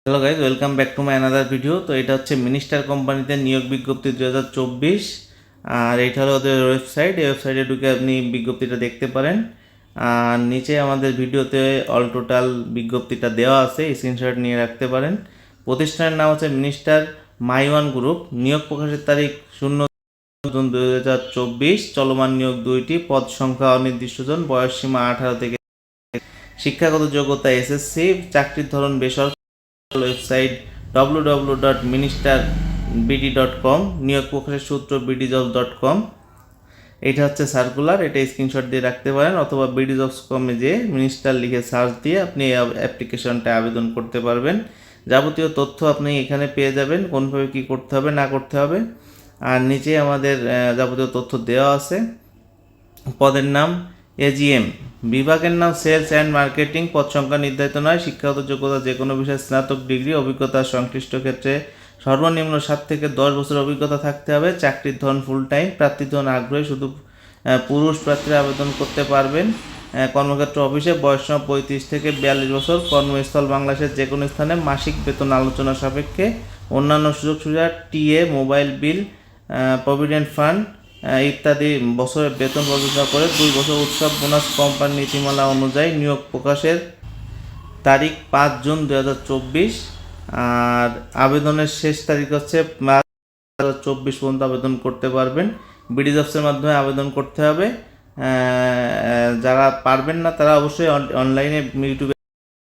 Hello guys, welcome back to my another video. তো এটা হচ্ছে মিনিস্টার কোম্পানিতে নিয়োগ বিজ্ঞপ্তি 2024। আর এটা হলো ওদের ওয়েবসাইট। এই ওয়েবসাইটে ঢুকে আপনি বিজ্ঞপ্তিটা দেখতে পারেন। আর নিচে আমাদের ভিডিওতে অল টোটাল বিজ্ঞপ্তিটা দেওয়া আছে, স্ক্রিনশট নিয়ে রাখতে পারেন। প্রতিষ্ঠানের নাম হচ্ছে মিনিস্টার মাইওয়ান গ্রুপ। নিয়োগ প্রকাশের তারিখ 0/2024। চলমান নিয়োগ 2টি, পদ সংখ্যা অনির্দিষ্টজন, বয়স সীমা 18 থেকে। শিক্ষাগত যোগ্যতা এসএসসি। চাকরির ধরন বেসরকারি। Website www.ministerbd.com। নিয়োগ প্রকাশের সূত্র bdjobs.com। এটা হচ্ছে সার্কুলার, এটা স্ক্রিনশট দিয়ে রাখতে পারেন, অথবা bdjobs.com-এ যে মিনিস্টার লিখে সার্চ দিয়ে আপনি অ্যাপ্লিকেশনটা আবেদন করতে পারবেন। যাবতীয় তথ্য আপনি এখানে পেয়ে যাবেন, কোনভাবে কি করতে হবে না করতে হবে। আর নিচে আমাদের যাবতীয় তথ্য দেওয়া আছে। পদের নাম এজিএম, বিভাগের নাম সেলস অ্যান্ড মার্কেটিং। পদ সংখ্যা নির্ধারিত নয়। শিক্ষাগত যোগ্যতা যে কোনো বিষয়ে স্নাতক ডিগ্রি। অভিজ্ঞতা সংশ্লিষ্ট ক্ষেত্রে সর্বনিম্ন 7 থেকে 10 বছর অভিজ্ঞতা থাকতে হবে। চাকরির ধরন ফুল টাইম। প্রার্থীর ধরন আগ্রহী, শুধু পুরুষ প্রার্থীরা আবেদন করতে পারবেন। কর্মক্ষেত্র অফিসে। বয়সসীমা 35 থেকে 42 বছর। কর্মস্থল বাংলাদেশের যে কোনো স্থানে। মাসিক বেতন আলোচনা সাপেক্ষে। অন্যান্য সুযোগ সুবিধা TA, mobile bill, provident fund ইত্যাদি বছরের বেতন বিবেচনা করে 2 বছর উৎসব বোনাস। কোম্পানি নীতিমালা অনুযায়ী নিয়োগ প্রকাশের তারিখ 5 জুন 2024। আর আবেদনের শেষ তারিখ হচ্ছে 2024 পর্যন্ত আবেদন করতে পারবেন। বিডিজবসের মাধ্যমে আবেদন করতে হবে। যারা পারবেন না তারা অবশ্যই অনলাইনে ইউটিউবে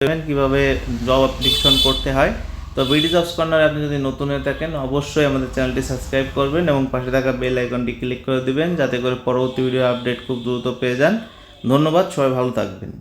দেখবেন কীভাবে জব অ্যাপ্লিকেশন করতে হয়। তো বিডিজবস কর্নারে আপনি যদি নতুন হয়ে থাকেন অবশ্যই আমাদের চ্যানেলটি সাবস্ক্রাইব করবেন এবং পাশে থাকা বেল আইকনটি ক্লিক করে দিবেন, যাতে করে পরবর্তী ভিডিও আপডেট খুব দ্রুত পেয়ে যান। ধন্যবাদ, সবাই ভালো থাকবেন।